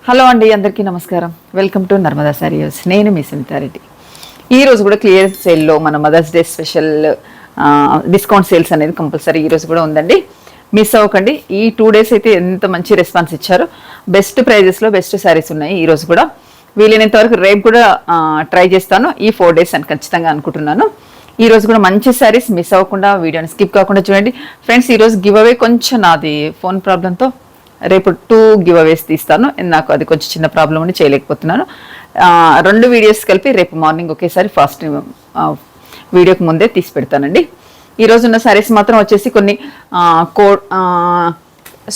Hello అండి, అందరికీ నమస్కారం. Welcome to Narmada saris. నేను మీ సునీతారెడ్డి. ఈరోజు కూడా క్లియర్ సేల్లో మన mothers day special discount sales అనేది కంపల్సరీ ఈరోజు కూడా ఉందండి. మిస్ అవ్వకండి. ఈ 2 days అయితే ఎంత మంచి రెస్పాన్స్ ఇచ్చారో. బెస్ట్ ప్రైజెస్లో బెస్ట్ శారీస్ ఉన్నాయి ఈరోజు కూడా. వీలైనంత వరకు రేపు కూడా ట్రై చేస్తాను. ఈ 4 days అని ఖచ్చితంగా అనుకుంటున్నాను. ఈ రోజు కూడా మంచి శారీస్ మిస్ అవ్వకుండా వీడియోని స్కిప్ కాకుండా చూడండి ఫ్రెండ్స్. ఈరోజు గివ్ అవే కొంచెం నాది ఫోన్ ప్రాబ్లంతో రేపు 2 గివ్ అవేస్ తీస్తాను. నాకు అది కొంచెం చిన్న ప్రాబ్లం ఉండి చేయలేకపోతున్నాను. 2 వీడియోస్ కలిపి రేపు మార్నింగ్ ఒకేసారి ఫాస్ట్ వీడియోకి ముందే తీసి పెడతానండి. ఈరోజు ఉన్న శారీస్ మాత్రం వచ్చేసి కొన్ని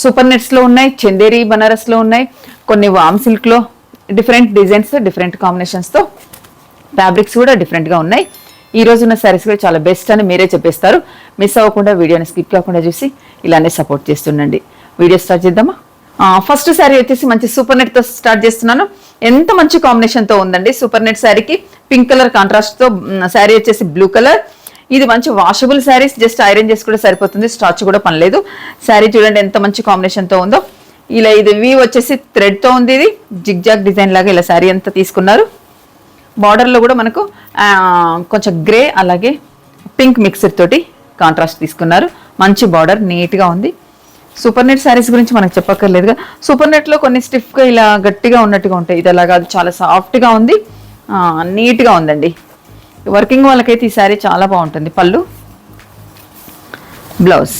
సూపర్ నెట్స్లో ఉన్నాయి, చందేరి బనారస్లో ఉన్నాయి, కొన్ని వామ్ సిల్క్లో డిఫరెంట్ డిజైన్స్ డిఫరెంట్ కాంబినేషన్స్తో ఫ్యాబ్రిక్స్ కూడా డిఫరెంట్గా ఉన్నాయి. ఈ రోజు ఉన్న శారీస్ కూడా చాలా బెస్ట్ అని మీరే చెప్పేస్తారు. మిస్ అవ్వకుండా వీడియోని స్కిప్ కాకుండా చూసి ఇలానే సపోర్ట్ చేస్తుండండి. వీడియో స్టార్ట్ చేద్దామా? ఫస్ట్ శారీ వచ్చేసి మంచి సూపర్ నెట్ తో స్టార్ట్ చేస్తున్నాను. ఎంత మంచి కాంబినేషన్ తో ఉందండి. సూపర్ నెట్ శారీకి పింక్ కలర్ కాంట్రాస్ట్ తో శారీ వచ్చేసి బ్లూ కలర్. ఇది మంచి వాషబుల్ శారీస్, జస్ట్ ఐరన్ చేసి కూడా సరిపోతుంది, స్టార్చ్ కూడా పనిలేదు. శారీ చూడండి ఎంత మంచి కాంబినేషన్ తో ఉందో. ఇలా ఇది వీవ్ వచ్చేసి థ్రెడ్ తో ఉంది. ఇది జిగ్జాగ్ డిజైన్ లాగా ఇలా శారీ అంతా తీసుకున్నారు. బార్డర్ లో కూడా మనకు కొంచెం గ్రే అలాగే పింక్ మిక్సర్ తోటి కాంట్రాస్ట్ తీసుకున్నారు. మంచి బార్డర్, నీట్ గా ఉంది. సూపర్ నెట్ శారీస్ గురించి మనకు చెప్పక్కర్లేదుగా. సూపర్ నెట్ లో కొన్ని స్టిఫ్ గా ఇలా గట్టిగా ఉన్నట్టుగా ఉంటాయి. ఇది అలాగా చాలా సాఫ్ట్ గా ఉంది, నీట్ గా ఉందండి. వర్కింగ్ వాళ్ళకైతే ఈ శారీ చాలా బాగుంటుంది. పళ్ళు, బ్లౌజ్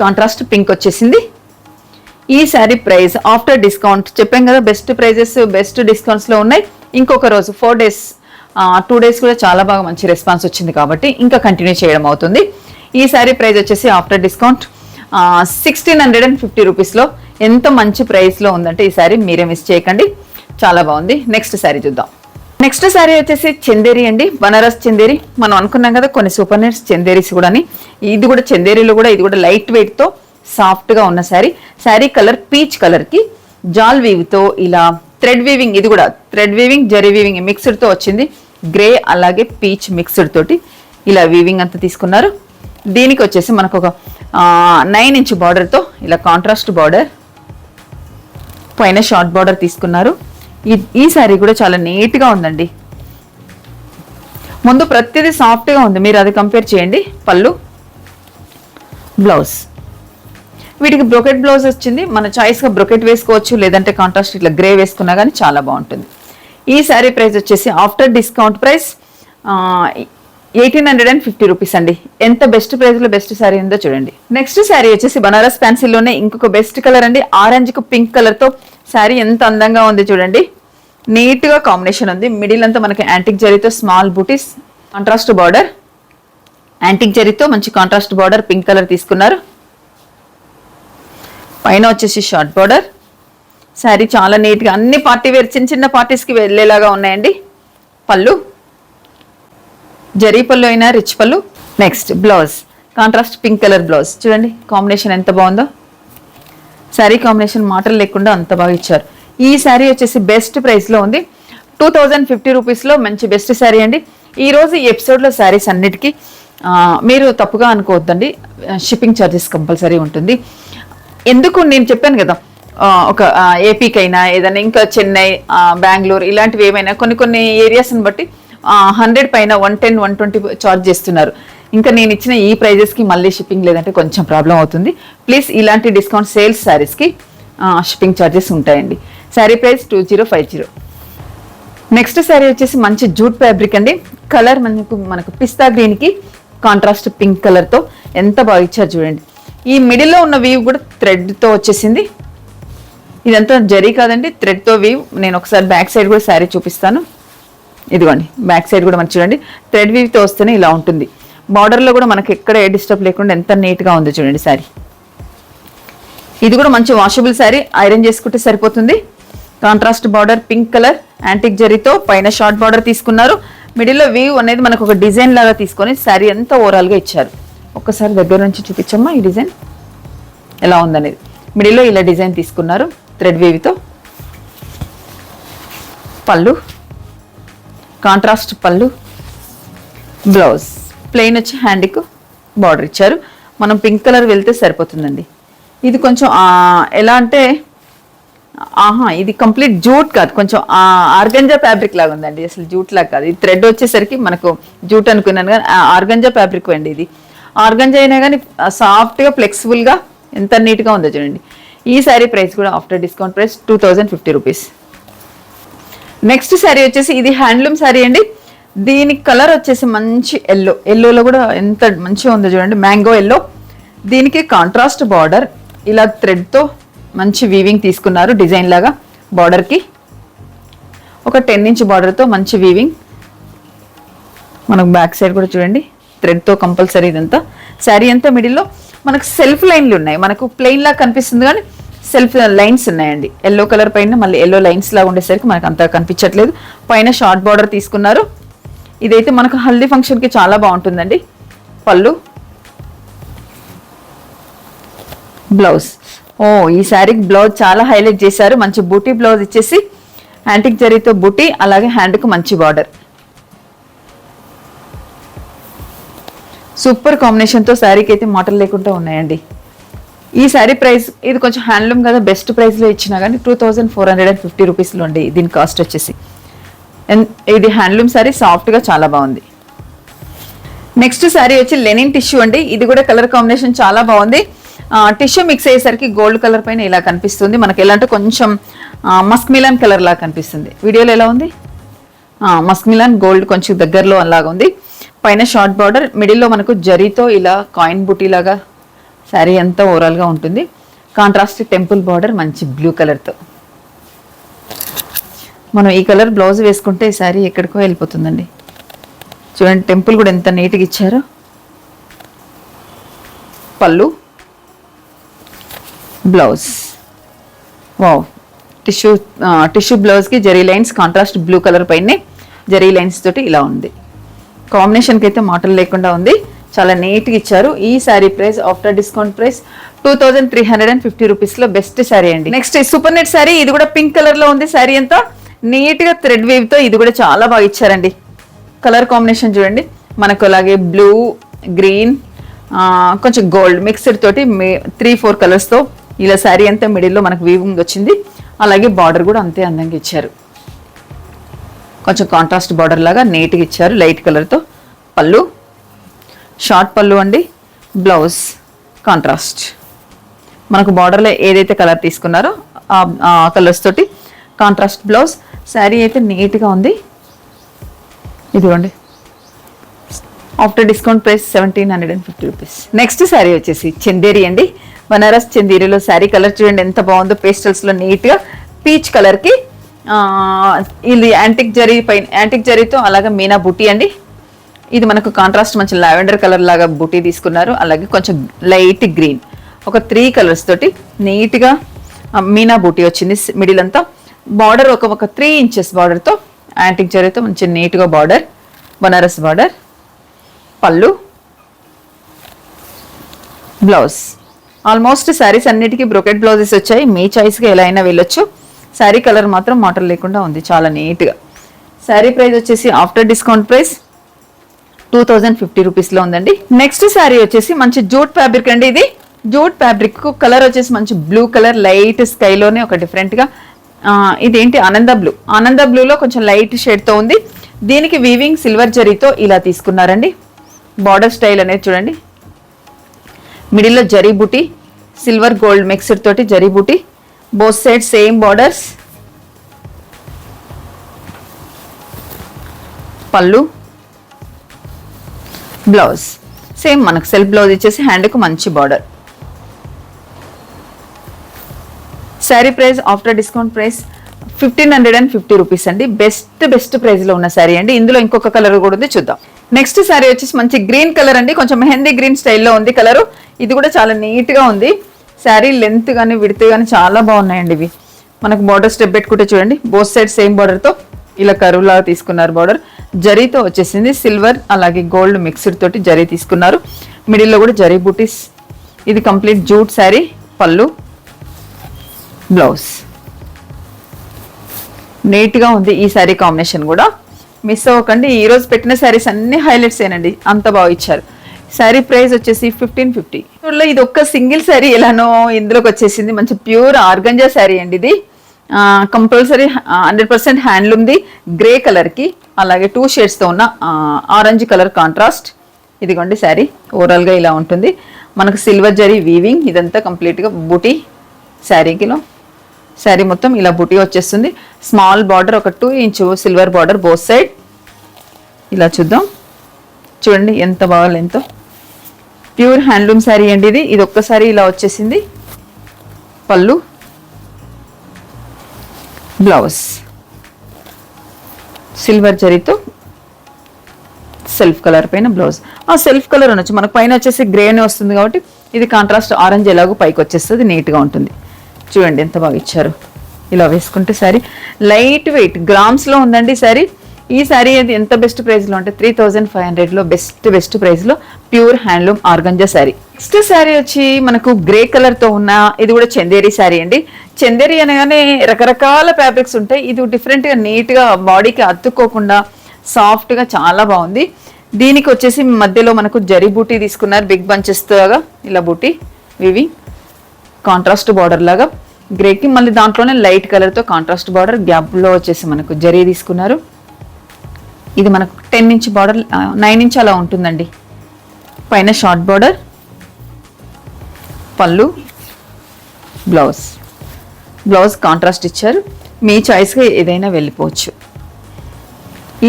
కాంట్రాస్ట్ పింక్ వచ్చేసింది. ఈ శారీ ప్రైస్ ఆఫ్టర్ డిస్కౌంట్ చెప్పాం కదా, బెస్ట్ ప్రైజెస్ బెస్ట్ డిస్కౌంట్స్ లో ఉన్నాయి. ఇంకొక రోజు 4 days 2 days కూడా చాలా బాగా మంచి రెస్పాన్స్ వచ్చింది కాబట్టి ఇంకా కంటిన్యూ చేయడం అవుతుంది. ఈ శారీ ప్రైస్ వచ్చేసి ఆఫ్టర్ డిస్కౌంట్ 1650 రూపీస్లో ఎంత మంచి ప్రైస్లో ఉందంటే ఈ శారీ మీరే మిస్ చేయకండి, చాలా బాగుంది. నెక్స్ట్ శారీ చూద్దాం. నెక్స్ట్ శారీ వచ్చేసి చందేరి అండి, బనారస్ చందేరి. మనం అనుకున్నాం కదా కొన్ని సూపర్ నెట్స్ చందేరీస్ కూడా. ఇది కూడా చందేరీలో కూడా ఇది కూడా లైట్ వెయిట్ తో సాఫ్ట్ గా ఉన్న sari. Sari colour peach colour కి జాల్ వీవ్ తో ఇలా థ్రెడ్ వీవింగ్, ఇది కూడా thread weaving zari weaving mixed తో వచ్చింది. గ్రే అలాగే పీచ్ మిక్స్డ్ తోటి ఇలా వీవింగ్ అంతా తీసుకున్నారు. దీనికి వచ్చేసి మనకు ఒక 9 inch బార్డర్తో ఇలా కాంట్రాస్ట్ బార్డర్, పైన షార్ట్ బార్డర్ తీసుకున్నారు. ఈ శారీ కూడా చాలా నీట్గా ఉందండి. ముందు ప్రతిదీ సాఫ్ట్గా ఉంది, మీరు అది కంపేర్ చేయండి. పళ్ళు, బ్లౌజ్, వీటికి బ్రొకెట్ బ్లౌజ్ వచ్చింది. మన చాయిస్గా బ్రొకెట్ వేసుకోవచ్చు, లేదంటే కాంట్రాస్ట్ ఇట్లా గ్రే వేసుకున్నా కానీ చాలా బాగుంటుంది. ఈ శారీ ప్రైస్ వచ్చేసి ఆఫ్టర్ డిస్కౌంట్ ప్రైస్ 1850 రూపీస్ అండి. ఎంత బెస్ట్ ప్రైస్ లో బెస్ట్ శారీ ఉందో చూడండి. నెక్స్ట్ శారీ వచ్చేసి బనారస్ ఫ్యాన్సీలోనే ఇంకొక బెస్ట్ కలర్ అండి. ఆరెంజ్ కు పింక్ కలర్ తో శారీ ఎంత అందంగా ఉంది చూడండి. నీట్ గా కాంబినేషన్ ఉంది. మిడిల్ అంతా మనకి యాంటిక్ జరీతో స్మాల్ బూటీస్, కాంట్రాస్ట్ బార్డర్, యాంటిక్ జరీతో మంచి కాంట్రాస్ట్ బార్డర్ పింక్ కలర్ తీసుకున్నారు. పైన వచ్చేసి షార్ట్ బార్డర్. శారీ చాలా నీట్ గా అన్ని పార్టీ వేర్ చిన్న చిన్న పార్టీస్ కి వెళ్ళేలాగా ఉన్నాయండి. పళ్ళు, జరీ పళ్ళు అయినా రిచ్ పళ్ళు. Next blouse, contrast pink colour blouse. చూడండి కాంబినేషన్ ఎంత బాగుందో. శారీ కాంబినేషన్ మాటలు లేకుండా అంత బాగా ఇచ్చారు. ఈ శారీ వచ్చేసి బెస్ట్ ప్రైస్లో ఉంది. 2050 రూపీస్లో మంచి బెస్ట్ శారీ అండి. ఈరోజు ఈ ఎపిసోడ్లో శారీస్ అన్నిటికీ మీరు తప్పుగా అనుకోవద్దండి, షిప్పింగ్ ఛార్జెస్ కంపల్సరీ ఉంటుంది. ఎందుకు నేను చెప్పాను కదా, ఒక ఏపీకైనా ఏదైనా ఇంకా చెన్నై, బెంగళూరు ఇలాంటివి ఏమైనా కొన్ని ఏరియాస్ని బట్టి 100 పైన 110, 120 ఛార్జ్ చేస్తున్నారు. ఇంకా నేను ఇచ్చిన ఈ ప్రైజెస్కి మళ్ళీ షిప్పింగ్ లేదంటే కొంచెం ప్రాబ్లం అవుతుంది. ప్లీజ్ ఇలాంటి డిస్కౌంట్ సేల్స్ శారీస్కి షిప్పింగ్ ఛార్జెస్ ఉంటాయండి. శారీ ప్రైస్ 2050. నెక్స్ట్ శారీ వచ్చేసి మంచి జూట్ ఫ్యాబ్రిక్ అండి. కలర్ మనకు పిస్తా గ్రీన్కి కాంట్రాస్ట్ పింక్ కలర్తో ఎంత బాగా ఇచ్చారు చూడండి. ఈ మిడిల్లో ఉన్న వీవ్ కూడా థ్రెడ్తో వచ్చేసింది. ఇదంతా జరీ కాదండి, థ్రెడ్తో వీవ్. నేను ఒకసారి బ్యాక్ సైడ్ కూడా శారీ చూపిస్తాను. ఇదిగోండి బ్యాక్ సైడ్ కూడా మనకి చూడండి థ్రెడ్ వీవ్తో వస్తేనే ఇలా ఉంటుంది. బార్డర్లో కూడా మనకి ఎక్కడ ఏ డిస్టర్బ్ లేకుండా ఎంత నీట్గా ఉంది చూడండి శారీ. ఇది కూడా మంచి వాషబుల్ శారీ, ఐరన్ చేసుకుంటే సరిపోతుంది. Contrast border pink colour antique జరీతో పైన షార్ట్ బార్డర్ తీసుకున్నారు. మిడిల్లో వీవ్ అనేది మనకు ఒక డిజైన్ లాగా తీసుకొని శారీ అంతా ఓవరాల్గా ఇచ్చారు. ఒక్కసారి దగ్గర నుంచి చూపించమ్మా ఈ డిజైన్ ఎలా ఉందనేది. మిడిల్లో ఇలా డిజైన్ తీసుకున్నారు థ్రెడ్ వీవ్తో. పళ్ళు, కాంట్రాస్ట్ పళ్ళు, బ్లౌజ్ ప్లెయిన్ వచ్చి హ్యాండ్కి బార్డర్ ఇచ్చారు. మనం పింక్ కలర్ వెళ్తే సరిపోతుందండి. ఇది కొంచెం ఎలా అంటే ఆహా, ఇది కంప్లీట్ జూట్ కాదు, కొంచెం ఆర్గంజా ఫ్యాబ్రిక్ లాగా ఉందండి. అసలు జూట్ లాగా కాదు, ఇది థ్రెడ్ వచ్చేసరికి మనకు జూట్ అనుకున్నాను కానీ ఆర్గంజా ఫ్యాబ్రిక్ అండి. ఇది ఆర్గంజా అయినా కానీ సాఫ్ట్గా ఫ్లెక్సిబుల్గా ఎంత నీట్గా ఉందో చూడండి. ఈ శారీ ప్రైస్ కూడా after discount price 2050 rupees. Next sari వచ్చేసి ఇది హ్యాండ్లూమ్ శారీ అండి. దీని కలర్ వచ్చేసి మంచి ఎల్లోలో కూడా ఎంత మంచిగా ఉందో చూడండి, మ్యాంగో ఎల్లో. దీనికి కాంట్రాస్ట్ బార్డర్, ఇలా థ్రెడ్తో మంచి వీవింగ్ తీసుకున్నారు డిజైన్ లాగా. బార్డర్కి ఒక 10 ఇంచ్ బార్డర్తో మంచి వీవింగ్. మనకు బ్యాక్ సైడ్ కూడా చూడండి థ్రెడ్తో కంపల్సరీ. ఇదంతా శారీ అంతా మిడిల్లో మనకు సెల్ఫ్ లైన్లు ఉన్నాయి. మనకు ప్లెయిన్ లాగా కనిపిస్తుంది కానీ సెల్ఫ్ లైన్స్ ఉన్నాయండి. ఎల్లో కలర్ పైన మళ్ళీ ఎల్లో లైన్స్ లాగా ఉండేసరికి మనకు అంత కనిపించట్లేదు. పైన షార్ట్ బార్డర్ తీసుకున్నారు. ఇదైతే మనకు హల్దీ ఫంక్షన్కి చాలా బాగుంటుందండి. పళ్ళు, బ్లౌజ్. ఓ, ఈ శారీకి బ్లౌజ్ చాలా హైలైట్ చేశారు. మంచి బూటీ బ్లౌజ్ ఇచ్చేసి యాంటిక్ జరీతో బూటీ, అలాగే హ్యాండ్కు మంచి బార్డర్. సూపర్ కాంబినేషన్తో శారీకి అయితే మాటలు లేకుండా ఉన్నాయండి. ఈ శారీ ప్రైస్, ఇది కొంచెం హ్యాండ్లూమ్ కదా, బెస్ట్ ప్రైస్లో ఇచ్చినా కానీ 2450 రూపీస్లో అండి దీని కాస్ట్ వచ్చేసి. ఇది హ్యాండ్లూమ్ శారీ, సాఫ్ట్గా చాలా బాగుంది. నెక్స్ట్ శారీ వచ్చి లెనిన్ టిష్యూ అండి. ఇది కూడా కలర్ కాంబినేషన్ చాలా బాగుంది. టిష్యూ మిక్స్ అయ్యేసరికి గోల్డ్ కలర్ పైన ఇలా కనిపిస్తుంది. మనకి ఎలా అంటే కొంచెం మస్క్ మిలాన్ కలర్ లాగా కనిపిస్తుంది. వీడియోలో ఎలా ఉంది? మస్క్ మిలాన్ గోల్డ్ కొంచెం దగ్గరలో అలాగా ఉంది. పైన షార్ట్ బార్డర్, మిడిల్లో మనకు జరీతో ఇలా కాయిన్ బుటీ లాగా శారీ అంతా ఓవరాల్గా ఉంటుంది. కాంట్రాస్ట్ టెంపుల్ బార్డర్ మంచి బ్లూ కలర్తో. మనం ఈ కలర్ బ్లౌజ్ వేసుకుంటే ఈ శారీ ఎక్కడికో వెళ్ళిపోతుందండి. చూడండి టెంపుల్ కూడా ఎంత నీట్గా ఇచ్చారో. పళ్ళు, బ్లౌజ్. వావ్, టిష్యూ బ్లౌజ్కి zari lines, contrast blue colour పైనే జరీ లైన్స్ తోటి ఇలా ఉంది. కాంబినేషన్కి అయితే మాటలు లేకుండా ఉంది, చాలా నీట్గా ఇచ్చారు. ఈ sari price after discount price 2350 రూపీస్లో బెస్ట్ శారీ అండి. Next super net sari. ఇది కూడా పింక్ కలర్లో ఉంది. శారీ అంతా నీట్గా థ్రెడ్ వేవ్తో ఇది కూడా చాలా బాగా ఇచ్చారండి. కలర్ కాంబినేషన్ చూడండి, మనకు అలాగే బ్లూ, గ్రీన్, కొంచెం గోల్డ్ మిక్స్డ్ తోటి 3-4 కలర్స్తో ఇలా శారీ అంతా మిడిల్లో మనకు వీవింగ్ వచ్చింది. అలాగే బార్డర్ కూడా అంతే అందంగా ఇచ్చారు. కొంచెం కాంట్రాస్ట్ బార్డర్ లాగా నీట్గా ఇచ్చారు లైట్ కలర్తో. పళ్ళు, షార్ట్ పళ్ళు అండి. బ్లౌజ్ కాంట్రాస్ట్, మనకు బార్డర్లో ఏదైతే కలర్ తీసుకున్నారో ఆ కలర్స్ తోటి కాంట్రాస్ట్ బ్లౌజ్. శారీ అయితే నీట్గా ఉంది. ఇదిగోండి after discount price 1750 rupees. Next sari వచ్చేసి చందేరి అండి. బనారస్ చందేరిలో శారీ కలర్ చూడండి ఎంత బాగుందో. పేస్టల్స్లో నీట్గా పీచ్ కలర్కి ఇది యాంటిక్ జరీతో అలాగే మీనా బూటీ అండి. ఇది మనకు కాంట్రాస్ట్ మంచి లావెండర్ కలర్ లాగా బూటీ తీసుకున్నారు. అలాగే కొంచెం లైట్ గ్రీన్, ఒక 3 కలర్స్ తోటి నీట్గా మీనా బూటీ వచ్చింది మిడిల్ అంతా. బార్డర్ ఒక 3 ఇంచెస్ బార్డర్తో యాంటిక్ జరీతో మంచి నీట్గా బార్డర్, బనారస్ బార్డర్. పళ్ళు, బ్లౌజ్. ఆల్మోస్ట్ శారీస్ అన్నిటికీ బ్రోకెట్ బ్లౌజెస్ వచ్చాయి. మీ చాయిస్గా ఎలా అయినా వెళ్ళొచ్చు. శారీ కలర్ మాత్రం మాటలు లేకుండా ఉంది, చాలా నీట్గా. శారీ ప్రైస్ వచ్చేసి ఆఫ్టర్ డిస్కౌంట్ ప్రైస్ 2050 రూపీస్లో ఉందండి. నెక్స్ట్ శారీ వచ్చేసి మంచి జూట్ ఫ్యాబ్రిక్ అండి. ఇది జూట్ ఫ్యాబ్రిక్ కలర్ వచ్చేసి మంచి బ్లూ కలర్, లైట్ స్కైలోనే ఒక డిఫరెంట్గా. ఇదేంటి ఆనంద బ్లూలో కొంచెం లైట్ షేడ్తో ఉంది. దీనికి వీవింగ్ సిల్వర్ జరీతో ఇలా తీసుకున్నారండి. బార్డర్ స్టైల్ అనేది చూడండి, మిడిల్లో zari buti, silver gold mixed తోటి zari buti. Both side same borders. Pallu, blouse same మనకు సెల్ఫ్ బ్లౌజ్ ఇచ్చేసి హ్యాండ్కు మంచి border. Saree price after discount price 1550 rupees అండి. బెస్ట్ ప్రైస్లో ఉన్న శారీ అండి. ఇందులో ఇంకొక కలర్ కూడా ఉంది, చూద్దాం. నెక్స్ట్ శారీ వచ్చేసి మంచి గ్రీన్ కలర్ అండి. కొంచెం మెహందీ గ్రీన్ స్టైల్లో ఉంది కలరు. ఇది కూడా చాలా నీట్గా ఉంది. శారీ లెంత్ కానీ విడ్త్ కానీ చాలా బాగున్నాయండి ఇవి. మనకు బార్డర్ స్టెప్ పెట్టుకుంటే చూడండి, బోత్ సైడ్ సేమ్ బార్డర్తో ఇలా కరువు లాగా తీసుకున్నారు. బార్డర్ జరీతో వచ్చేసింది, సిల్వర్ అలాగే గోల్డ్ మిక్స్డ్ తోటి జరీ తీసుకున్నారు. మిడిల్లో కూడా జరీ బూటీస్. ఇది కంప్లీట్ జూట్ శారీ. పళ్ళు, బ్లౌజ్. నీట్గా ఉంది ఈ శారీ కాంబినేషన్ కూడా. మిస్ అవ్వకండి, ఈరోజు పెట్టిన శారీస్ అన్ని హైలైట్స్ ఏనండి, అంత బాగా ఇచ్చారు. శారీ ప్రైస్ వచ్చేసి 1550. ఇది ఒక్క సింగిల్ శారీ ఎలానో ఇందులోకి వచ్చేసింది. మంచి ప్యూర్ ఆర్గంజా శారీ అండి ఇది. కంపల్సరీ 100% హ్యాండ్లూమ్ది గ్రే కలర్కి, అలాగే 2 షేడ్స్తో ఉన్న ఆరెంజ్ కలర్ కాంట్రాస్ట్. ఇదిగోండి శారీ ఓవరాల్గా ఇలా ఉంటుంది. మనకు సిల్వర్ జరీ వీవింగ్, ఇదంతా కంప్లీట్గా బూటీ శారీకిలో. శారీ మొత్తం ఇలా బూటీ వచ్చేస్తుంది. స్మాల్ బార్డర్, ఒక 2 inch silver border both side. ఇలా చూద్దాం, చూడండి ఎంత బాగా లెంత్. ప్యూర్ హ్యాండ్లూమ్ శారీ అండి ఇది. ఇది ఒక్కసారి ఇలా వచ్చేసింది. పళ్ళు, బ్లౌజ్ సిల్వర్ జరీతో సెల్ఫ్ కలర్ పైన బ్లౌజ్. ఆ సెల్ఫ్ కలర్ అనొచ్చు, మనకు పైన వచ్చేసి గ్రేనే వస్తుంది కాబట్టి ఇది కాంట్రాస్ట్ ఆరెంజ్ ఎలాగో పైకి వచ్చేస్తుంది, నీట్గా ఉంటుంది. చూడండి ఎంత బాగా ఇచ్చారు. ఇలా వేసుకుంటే శారీ లైట్ వెయిట్, గ్రామ్స్లో ఉందండి శారీ. ఈ శారీ అది ఎంత బెస్ట్ ప్రైస్లో అంటే 3500లో బెస్ట్ ప్రైస్లో pure handloom organza sari. Next sari వచ్చి మనకు గ్రే కలర్తో ఉన్న, ఇది కూడా చందేరి శారీ అండి. చందేరి అనగానే రకరకాల ఫ్యాబ్రిక్స్ ఉంటాయి. ఇది డిఫరెంట్గా నీట్గా బాడీకి అతుక్కోకుండా సాఫ్ట్గా చాలా బాగుంది. దీనికి వచ్చేసి మధ్యలో మనకు జరీ బూటీ తీసుకున్నారు, బిగ్ బంచెస్ లాగా ఇలా బూటీ వివి కాంట్రాస్ట్ బార్డర్ లాగా గ్రేకి, మళ్ళీ దాంట్లోనే లైట్ కలర్తో కాంట్రాస్ట్ బార్డర్, గ్యాప్లో వచ్చేసి మనకు జరీ తీసుకున్నారు. ఇది మనకు 10 ఇంచ్ బార్డర్, 9 ఇంచ్ అలా ఉంటుందండి. పైన షార్ట్ బార్డర్, పళ్ళు, బ్లౌజ్ కాంట్రాస్ట్ ఇచ్చారు. మీ చాయిస్గా ఏదైనా వెళ్ళిపోవచ్చు.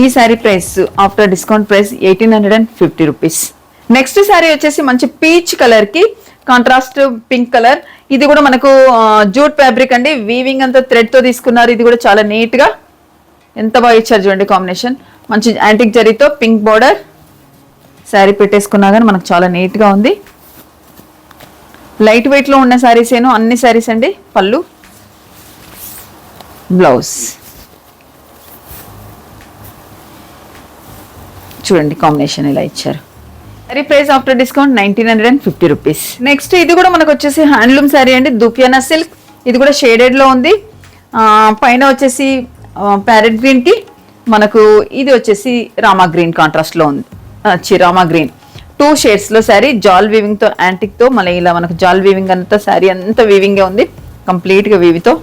ఈ sari price after discount price 1850 rupees. Next sari వచ్చేసి మంచి పీచ్ కలర్కి కాంట్రాస్ట్ పింక్ కలర్. ఇది కూడా మనకు జూట్ ఫ్యాబ్రిక్ అండి, వీవింగ్ అంతా థ్రెడ్తో తీసుకున్నారు. ఇది కూడా చాలా నీట్గా ఎంత బాగా ఇచ్చారు చూడండి కాంబినేషన్. మంచి యాంటిక్ జరీతో పింక్ బార్డర్ శారీ పెట్టేసుకున్నా కానీ మనకు చాలా నీట్గా ఉంది. లైట్ వెయిట్లో ఉన్న శారీస్ ఏనో అన్ని శారీస్ అండి. పళ్ళు, బ్లౌజ్ చూడండి కాంబినేషన్ ఇలా ఇచ్చారు. Sari price after discount 1950 rupees. Next ఇది కూడా మనకు వచ్చేసి హ్యాండ్లూమ్ శారీ అండి, దుపియానా సిల్క్. ఇది కూడా షేడెడ్లో ఉంది. పైన వచ్చేసి ప్యారెట్ గ్రీన్కి మనకు ఇది వచ్చేసి రామా గ్రీన్ కాంట్రాస్ట్లో ఉంది. రామా గ్రీన్ 2 షేడ్స్లో శారీ, జాల్ వీవింగ్తో యాంటిక్తో, మళ్ళీ ఇలా మనకు జాల్ వీవింగ్ అంతా శారీ అంతా వీవింగే ఉంది కంప్లీట్గా వీవితో.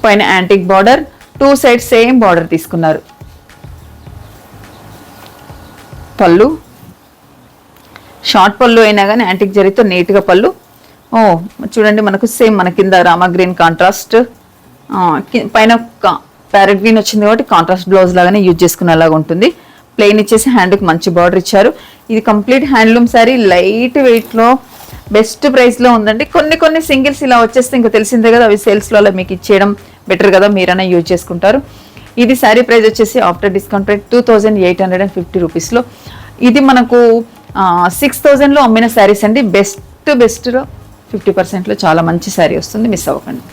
పైన antique border, 2 sides same border తీసుకున్నారు. పళ్ళు షార్ట్ పళ్ళు అయినా కానీ యాంటిక్ జరీతో నీట్గా పళ్ళు. చూడండి మనకు సేమ్ మన కింద రామా గ్రీన్ కాంట్రాస్ట్, పైన ప్యారెట్ గ్రీన్ వచ్చింది కాబట్టి కాంట్రాస్ట్ బ్లౌజ్ లాగానే యూజ్ చేసుకునేలాగా ఉంటుంది. ప్లెయిన్ ఇచ్చేసి హ్యాండ్కి మంచి బార్డర్ ఇచ్చారు. ఇది కంప్లీట్ హ్యాండ్లూమ్ శారీ, లైట్ వెయిట్లో బెస్ట్ ప్రైస్లో ఉందండి. కొన్ని సింగిల్స్ ఇలా వచ్చేస్తే ఇంకా తెలిసిందే కదా, అవి సేల్స్లో అలా మీకు ఇచ్చేయడం బెటర్ కదా, మీరైనా యూజ్ చేసుకుంటారు. ఇది శారీ ప్రైస్ వచ్చేసి ఆఫ్టర్ డిస్కౌంట్ ప్రైస్ 2850 రూపీస్లో. ఇది మనకు 6000లో అమ్మిన శారీస్ అండి. బెస్ట్లో 50%లో చాలా మంచి శారీ వస్తుంది, మిస్ అవ్వకండి.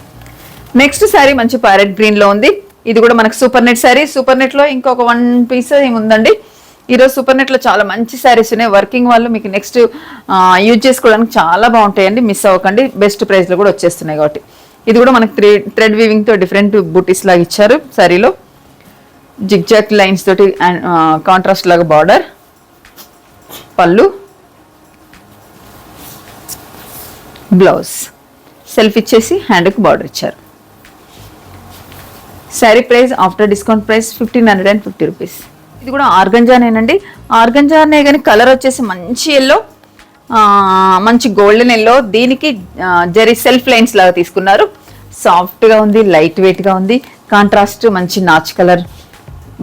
నెక్స్ట్ శారీ మంచి ప్యారెట్ గ్రీన్లో ఉంది. ఇది కూడా మనకు సూపర్ నెట్ శారీ. సూపర్ నెట్లో ఇంకొక 1 పీస్ ఏముందండి. ఈరోజు సూపర్ నెట్లో చాలా మంచి శారీస్ ఉన్నాయి. వర్కింగ్ వాళ్ళు మీకు నెక్స్ట్ యూజ్ చేసుకోవడానికి చాలా బాగుంటాయండి, మిస్ అవ్వకండి. బెస్ట్ ప్రైస్లో కూడా వచ్చేస్తున్నాయి కాబట్టి. ఇది కూడా మనకు థ్రెడ్ వీవింగ్తో డిఫరెంట్ బూటీస్ లాగా ఇచ్చారు. శారీలో జిగ్జాగ్ లైన్స్ తోటి కాంట్రాస్ట్ లాగా బార్డర్, పళ్ళు, బ్లౌజ్ సెల్ఫ్ ఇచ్చేసి హ్యాండ్కి బార్డర్ ఇచ్చారు. Sari price after discount price 1550 rupees. ఇది కూడా ఆర్గంజానేనండి. ఆర్గంజానే కానీ కలర్ వచ్చేసి మంచి ఎల్లో, మంచి గోల్డెన్ ఎల్లో. దీనికి జరీ సెల్ఫ్ లైన్స్ లాగా తీసుకున్నారు. సాఫ్ట్గా ఉంది, లైట్ వెయిట్గా ఉంది. కాంట్రాస్ట్ మంచి నాచ్ కలర్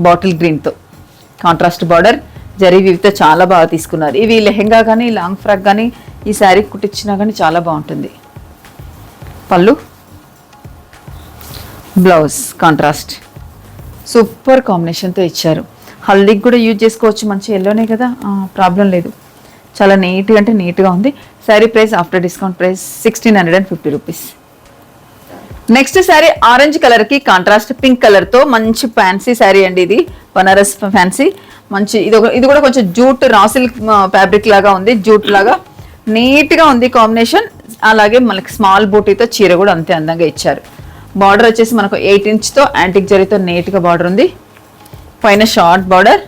బాటిల్ గ్రీన్తో కాంట్రాస్ట్ బార్డర్, జరీ వీవితో చాలా బాగా తీసుకున్నారు. ఇవి లెహెంగా కానీ లాంగ్ ఫ్రాక్ కానీ ఈ శారీ కుట్టించినా కానీ చాలా బాగుంటుంది. పళ్ళు, బ్లౌజ్ కాంట్రాస్ట్ సూపర్ కాంబినేషన్తో ఇచ్చారు. హల్దీకి కూడా యూజ్ చేసుకోవచ్చు, మంచి ఎల్లోనే కదా, ప్రాబ్లం లేదు. చాలా నీట్గా అంటే నీట్గా ఉంది. Sari price after discount price 1650 rupees. Next sari orange కలర్కి కాంట్రాస్ట్ పింక్ కలర్తో మంచి ఫ్యాన్సీ శారీ అండి. ఇది బనారస్ ఫ్యాన్సీ మంచి. ఇది కూడా కొంచెం జూట్ రా సిల్క్ ఫ్యాబ్రిక్ లాగా ఉంది, జూట్ లాగా నీట్గా ఉంది కాంబినేషన్. అలాగే మనకి స్మాల్ బూటీతో చీర కూడా అంతే అందంగా ఇచ్చారు. బార్డర్ వచ్చేసి మనకు 8 ఇంచ్తో యాంటిక్ జరీతో నీట్గా బార్డర్ ఉంది. పైన షార్ట్ బార్డర్,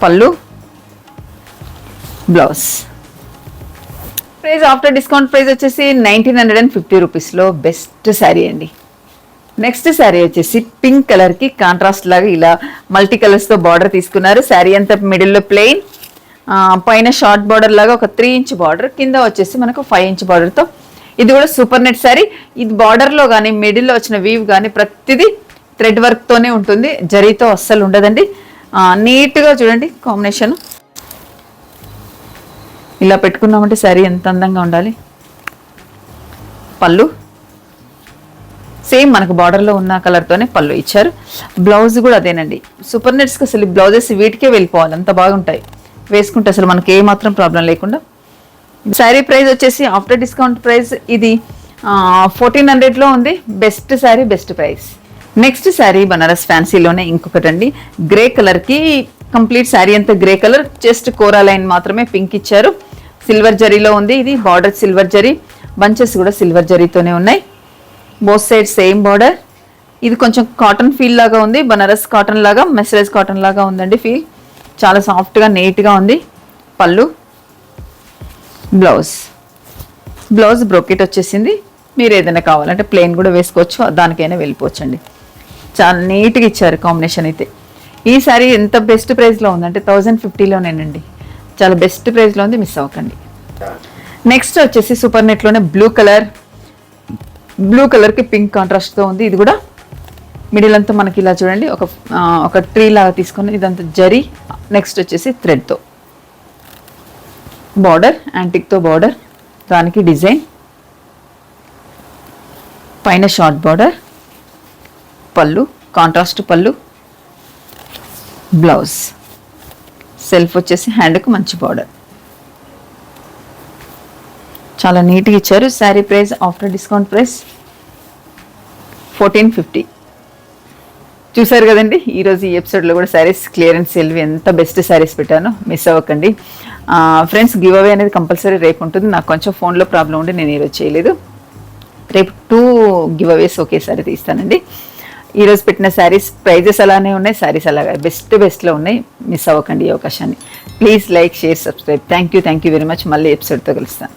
పళ్ళు, blouse price after discount price వచ్చేసి 1950 రూపీస్లో బెస్ట్ శారీ అండి. నెక్స్ట్ శారీ వచ్చేసి పింక్ కలర్కి కాంట్రాస్ట్ లాగా ఇలా మల్టీ కలర్స్తో బార్డర్ తీసుకున్నారు. శారీ అంతా మిడిల్లో ప్లెయిన్, పైన షార్ట్ బార్డర్ లాగా ఒక 3 ఇంచ్ బార్డర్, కింద వచ్చేసి మనకు 5 ఇంచ్ బార్డర్తో. ఇది కూడా సూపర్ నెట్ శారీ. ఇది బార్డర్లో కానీ మిడిల్లో వచ్చిన వీవ్ కానీ ప్రతిదీ థ్రెడ్ వర్క్తోనే ఉంటుంది, జరీతో అస్సలు ఉండదండి. నీట్గా చూడండి కాంబినేషన్. ఇలా పెట్టుకున్నామంటే శారీ ఎంత అందంగా ఉండాలి. పళ్ళు సేమ్ మనకు బార్డర్లో ఉన్న కలర్తోనే పళ్ళు ఇచ్చారు. బ్లౌజ్ కూడా అదేనండి. సూపర్ నెట్స్కి అసలు బ్లౌజెస్ వీటికే వెళ్ళిపోవాలి, అంత బాగుంటాయి వేసుకుంటే, అసలు మనకి ఏమాత్రం ప్రాబ్లం లేకుండా. శారీ ప్రైస్ వచ్చేసి ఆఫ్టర్ డిస్కౌంట్ ప్రైస్ ఇది 1400లో ఉంది. Best saree, best price. Next saree Banaras ఫ్యాన్సీలోనే ఇంకొకటి అండి. గ్రే కలర్కి కంప్లీట్ శారీ అంతా grey colour, just kora line మాత్రమే పింక్ ఇచ్చారు. సిల్వర్ జరీలో ఉంది. ఇది బార్డర్ సిల్వర్ జరీ, బంచెస్ కూడా సిల్వర్ జరీతోనే ఉన్నాయి. Both side same border. ఇది కొంచెం కాటన్ ఫీల్ లాగా ఉంది, బనారస్ కాటన్ లాగా, మెసరైజ్ కాటన్ లాగా ఉందండి ఫీల్. చాలా సాఫ్ట్గా నీట్గా ఉంది. పళ్ళు, బ్లౌజ్ బ్రోకెట్ వచ్చేసింది. మీరు ఏదైనా కావాలంటే ప్లెయిన్ కూడా వేసుకోవచ్చు, దానికైనా వెళ్ళిపోవచ్చు అండి. చాలా నీట్గా ఇచ్చారు కాంబినేషన్ అయితే. ఈ సారీ ఎంత బెస్ట్ ప్రైస్లో ఉందంటే 1050లోనేనండి. చాలా బెస్ట్ ప్రైస్లో ఉంది, మిస్ అవ్వకండి. నెక్స్ట్ వచ్చేసి సూపర్ నెట్లోనే బ్లూ కలర్కి పింక్ కాంట్రాస్ట్తో ఉంది. ఇది కూడా మిడిల్ అంతా మనకి ఇలా చూడండి ఒక ట్రీ లాగా తీసుకొని, ఇదంతా జరీ, నెక్స్ట్ వచ్చేసి థ్రెడ్తో బార్డర్, యాంటిక్తో బార్డర్, దానికి డిజైన్, పైన షార్ట్ బార్డర్, పళ్ళు కాంట్రాస్ట్ పళ్ళు, బ్లౌజ్ సెల్ఫ్ వచ్చేసి హ్యాండ్కు మంచి బార్డర్. చాలా నీట్గా ఇచ్చారు. Sari price after discount price 1450. చూసారు కదండి, ఈరోజు ఈ ఎపిసోడ్లో కూడా శారీస్ క్లియరెన్స్ సేల్ ఎంత బెస్ట్ శారీస్ పెట్టానో, మిస్ అవ్వకండి ఫ్రెండ్స్. గివ్ అవే అనేది కంపల్సరీ రేపు ఉంటుంది. నాకు కొంచెం ఫోన్లో ప్రాబ్లం ఉండి నేను ఈరోజు చేయలేదు. రేపు 2 గివ్ అవేస్ ఒకేసారి తీస్తానండి. ఈరోజు పెట్టిన శారీస్ ప్రైజెస్ అలానే ఉన్నాయి, శారీస్ అలాగా బెస్ట్లో ఉన్నాయి. మిస్ అవ్వకండి ఈ అవకాశాన్ని. Please like, share, subscribe. Thank you very much. మళ్ళీ ఎపిసోడ్తో కలుస్తాను.